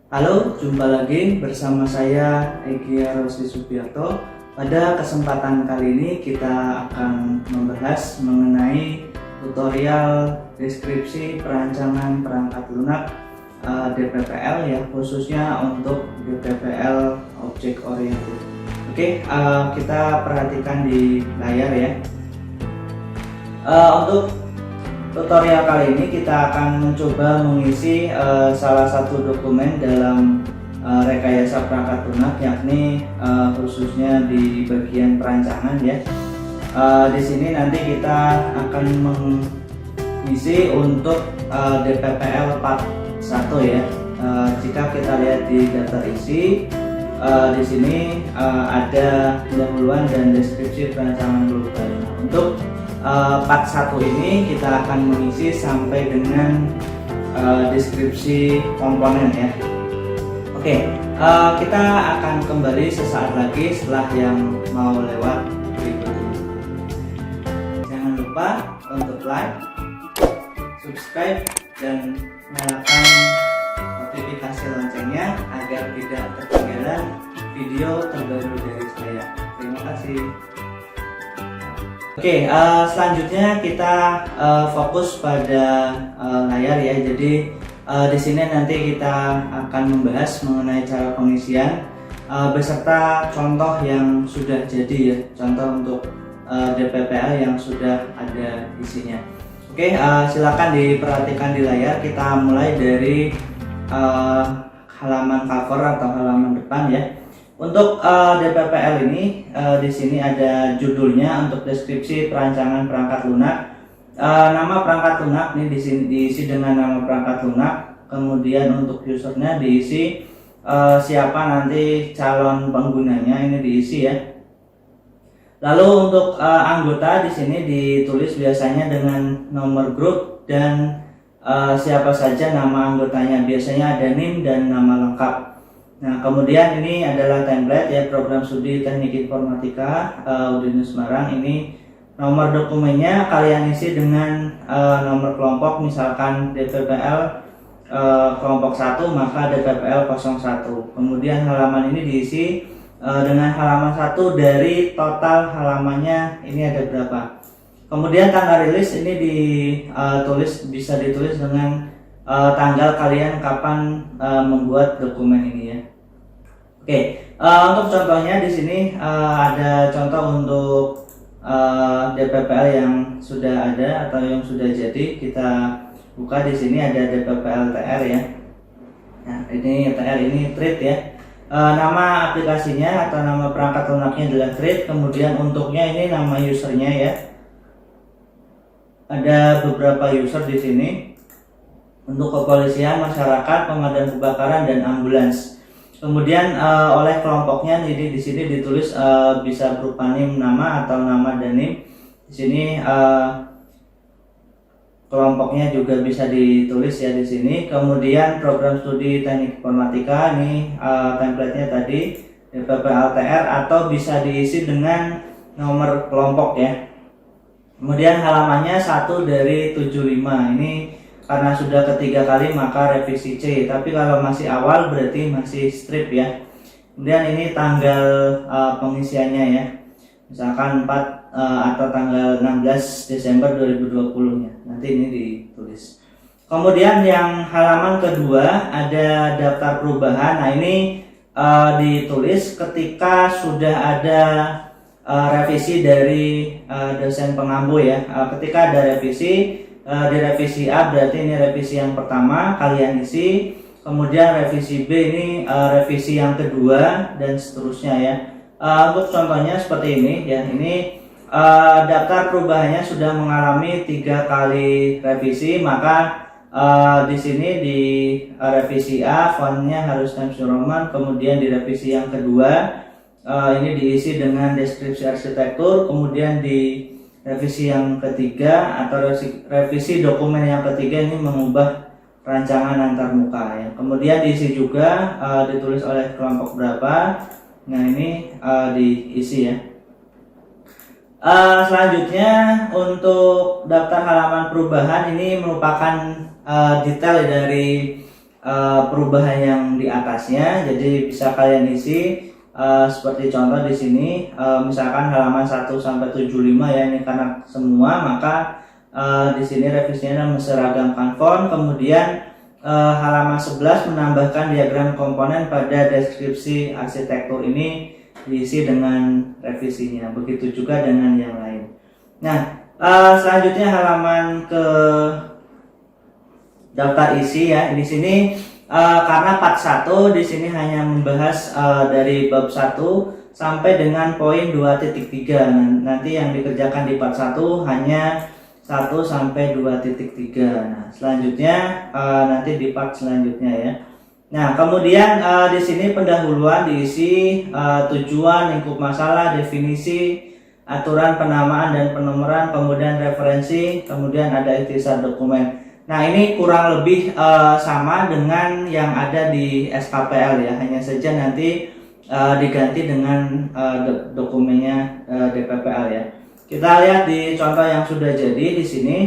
Halo, jumpa lagi bersama saya Egi Rosli Subiarto. Pada kesempatan kali ini kita akan membahas mengenai tutorial deskripsi perancangan perangkat lunak DPPL ya, khususnya untuk DPPL Object Oriented. Oke, kita perhatikan di layar ya. Untuk tutorial kali ini kita akan mencoba mengisi salah satu dokumen dalam rekayasa perangkat lunak, yakni khususnya di bagian perancangan ya. Di sini nanti kita akan mengisi untuk DPPL part 1 ya. Jika kita lihat di daftar isi, di sini ada pendahuluan dan deskripsi perancangan global. Untuk part 1 ini kita akan mengisi sampai dengan deskripsi komponen ya. Oke, kita akan kembali sesaat lagi setelah yang mau lewat berikut ini. Jangan lupa untuk like, subscribe, dan nyalakan notifikasi loncengnya agar tidak ketinggalan video terbaru dari saya. Terima kasih. Oke, selanjutnya kita fokus pada layar ya. Jadi di sini nanti kita akan membahas mengenai cara pengisian beserta contoh yang sudah jadi ya, contoh untuk DPPL yang sudah ada isinya. Oke, silakan diperhatikan di layar. Kita mulai dari halaman cover atau halaman depan ya. Untuk DPPL ini di sini ada judulnya untuk deskripsi perancangan perangkat lunak. Nama perangkat lunak ini diisi dengan nama perangkat lunak. Kemudian untuk usernya diisi siapa nanti calon penggunanya, ini diisi ya. Lalu untuk anggota di sini ditulis biasanya dengan nomor grup dan siapa saja nama anggotanya. Biasanya ada NIM dan nama lengkap. Nah, kemudian ini adalah template ya, program studi teknik informatika UDN Semarang. Ini nomor dokumennya kalian isi dengan nomor kelompok, misalkan DPPL kelompok 1 maka DPPL 01. Kemudian halaman ini diisi dengan halaman 1 dari total halamannya ini ada berapa. Kemudian tanggal rilis ini bisa ditulis dengan tanggal kalian kapan membuat dokumen ini ya. Oke, untuk contohnya di sini ada contoh untuk DPPL yang sudah ada atau yang sudah jadi. Kita buka di sini ada DPPL TR ya. Nah, ini TR ini treat ya. Nama aplikasinya atau nama perangkat lunaknya adalah treat. Kemudian untuknya ini nama usernya ya. Ada beberapa user di sini. Untuk kepolisian, masyarakat, pemadam kebakaran, dan ambulans. Kemudian oleh kelompoknya jadi di sini ditulis bisa berupa NIM nama atau nama dan NIM. Di sini kelompoknya juga bisa ditulis ya di sini. Kemudian program studi teknik informatika ini template-nya tadi DPPL TR atau bisa diisi dengan nomor kelompok ya. Kemudian halamannya 1 dari 75. Ini karena sudah ketiga kali maka revisi C, tapi kalau masih awal berarti masih strip ya. Kemudian ini tanggal pengisiannya ya, misalkan 4 atau tanggal 16 Desember 2020 nya, nanti ini ditulis. Kemudian yang halaman kedua ada daftar perubahan. Nah ini ditulis ketika sudah ada revisi dari dosen pengampu ya. Ketika ada revisi di revisi A berarti ini revisi yang pertama kalian isi, kemudian revisi B ini revisi yang kedua dan seterusnya ya. Untuk contohnya seperti ini ya, ini daftar perubahannya sudah mengalami 3 kali revisi, maka di sini di revisi A fontnya harus Times New Roman, kemudian di revisi yang kedua ini diisi dengan deskripsi arsitektur, kemudian di revisi yang ketiga atau revisi dokumen yang ketiga ini mengubah rancangan antarmuka ya. Kemudian diisi juga ditulis oleh kelompok berapa. Nah ini diisi ya. Selanjutnya untuk daftar halaman perubahan ini merupakan detail dari perubahan yang di atasnya. Jadi bisa kalian isi seperti contoh di sini, misalkan halaman 1 sampai 75 ya, ini karena semua, maka di sini revisinya menseragamkan font. Kemudian halaman 11 menambahkan diagram komponen pada deskripsi arsitektur, ini diisi dengan revisinya. Begitu juga dengan yang lain. Nah, selanjutnya halaman ke daftar isi ya. Di sini karena part 1 di sini hanya membahas dari bab 1 sampai dengan poin 2.3. Nanti yang dikerjakan di part 1 hanya 1 sampai 2.3. Nah, selanjutnya nanti di part selanjutnya ya. Nah, kemudian di sini pendahuluan diisi tujuan, lingkup masalah, definisi, aturan penamaan dan penomoran, kemudian referensi, kemudian ada ikhtisar dokumen. Nah, ini kurang lebih sama dengan yang ada di SKPL ya, hanya saja nanti diganti dengan dokumennya DPPL ya. Kita lihat di contoh yang sudah jadi di sini.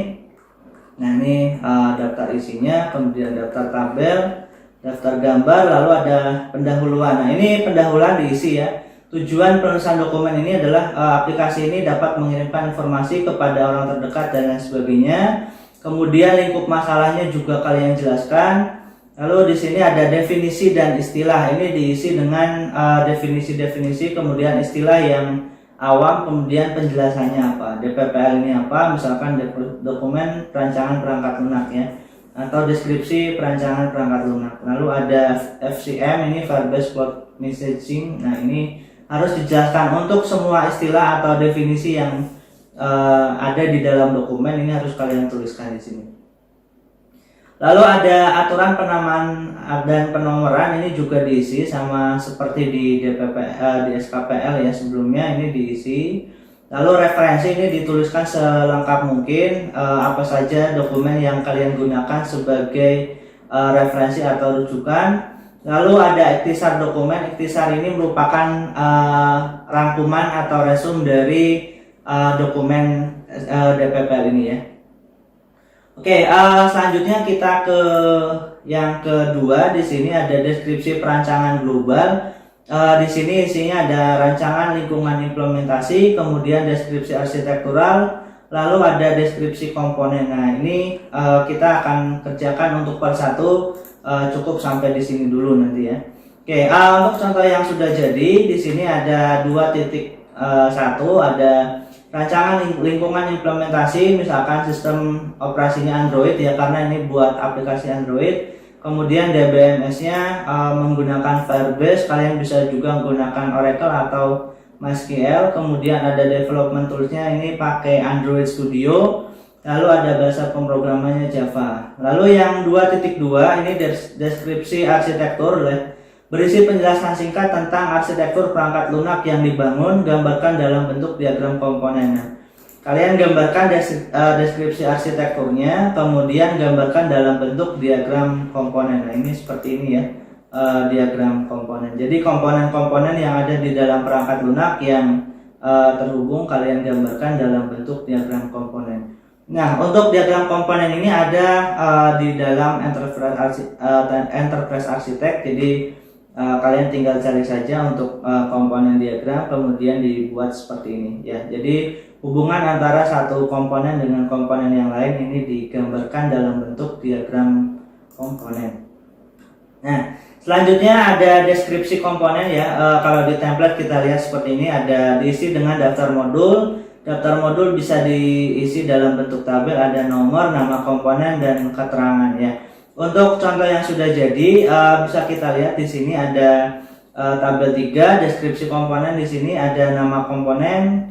Nah, ini daftar isinya, kemudian daftar tabel, daftar gambar, lalu ada pendahuluan. Nah, ini pendahuluan diisi ya. Tujuan penulisan dokumen ini adalah aplikasi ini dapat mengirimkan informasi kepada orang terdekat dan lain sebagainya. Kemudian lingkup masalahnya juga kalian jelaskan. Lalu di sini ada definisi dan istilah. Ini diisi dengan definisi-definisi, kemudian istilah yang awam, kemudian penjelasannya apa. DPPL ini apa? Misalkan dokumen perancangan perangkat lunak ya, atau deskripsi perancangan perangkat lunak. Lalu ada FCM, ini file based cloud messaging. Nah, ini harus dijelaskan untuk semua istilah atau definisi yang ada di dalam dokumen, ini harus kalian tuliskan di sini. Lalu ada aturan penamaan dan penomoran, ini juga diisi sama seperti di di SKPL ya sebelumnya, ini diisi. Lalu referensi ini dituliskan selengkap mungkin, apa saja dokumen yang kalian gunakan sebagai referensi atau rujukan. Lalu ada ikhtisar dokumen. Ikhtisar ini merupakan rangkuman atau resume dari dokumen DPPL ini ya. Oke, selanjutnya kita ke yang kedua. Di sini ada deskripsi perancangan global. Di sini isinya ada rancangan lingkungan implementasi, kemudian deskripsi arsitektural, lalu ada deskripsi komponen. Nah, ini kita akan kerjakan untuk part 1, cukup sampai di sini dulu nanti ya. Oke, untuk contoh yang sudah jadi di sini ada 2.1, ada rancangan lingkungan implementasi, misalkan sistem operasinya Android ya, karena ini buat aplikasi Android. Kemudian DBMS-nya menggunakan Firebase, kalian bisa juga menggunakan Oracle atau MySQL. Kemudian ada development tools-nya, ini pakai Android Studio. Lalu ada bahasa pemrogramannya Java. Lalu yang 2.2 ini deskripsi arsitektur, berisi penjelasan singkat tentang arsitektur perangkat lunak yang dibangun, gambarkan dalam bentuk diagram komponen. Kalian gambarkan deskripsi arsitekturnya, kemudian gambarkan dalam bentuk diagram komponen. Nah, ini seperti ini ya, diagram komponen. Jadi komponen-komponen yang ada di dalam perangkat lunak yang terhubung, kalian gambarkan dalam bentuk diagram komponen. Nah, untuk diagram komponen ini ada di dalam Enterprise Architect. Jadi kalian tinggal cari saja untuk komponen diagram, kemudian dibuat seperti ini ya. Jadi hubungan antara satu komponen dengan komponen yang lain ini digambarkan dalam bentuk diagram komponen. Nah, selanjutnya ada deskripsi komponen ya. Kalau di template kita lihat seperti ini, ada diisi dengan daftar modul. Daftar modul bisa diisi dalam bentuk tabel, ada nomor, nama komponen, dan keterangan ya. Untuk contoh yang sudah jadi, bisa kita lihat di sini ada tabel 3, deskripsi komponen. Di sini ada nama komponen,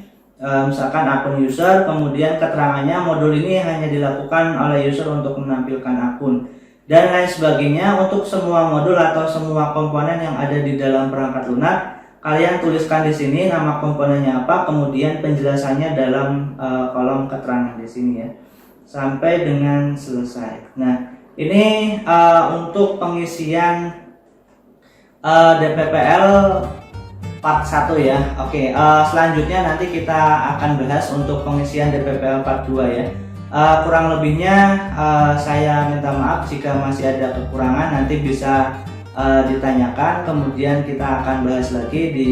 misalkan akun user, kemudian keterangannya modul ini hanya dilakukan oleh user untuk menampilkan akun, dan lain sebagainya. Untuk semua modul atau semua komponen yang ada di dalam perangkat lunak, kalian tuliskan di sini nama komponennya apa, kemudian penjelasannya dalam kolom keterangan di sini ya, sampai dengan selesai. Nah, ini untuk pengisian DPPL part 1 ya. Oke, selanjutnya nanti kita akan bahas untuk pengisian DPPL part 2 ya. Kurang lebihnya saya minta maaf jika masih ada kekurangan, nanti bisa ditanyakan, kemudian kita akan bahas lagi di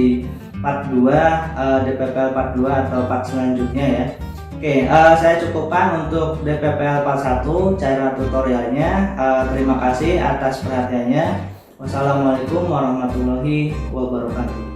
part 2, DPPL part 2 atau part selanjutnya ya. Oke, saya cukupkan untuk DPPL part 1 cara tutorialnya. Terima kasih atas perhatiannya. Wassalamualaikum warahmatullahi wabarakatuh.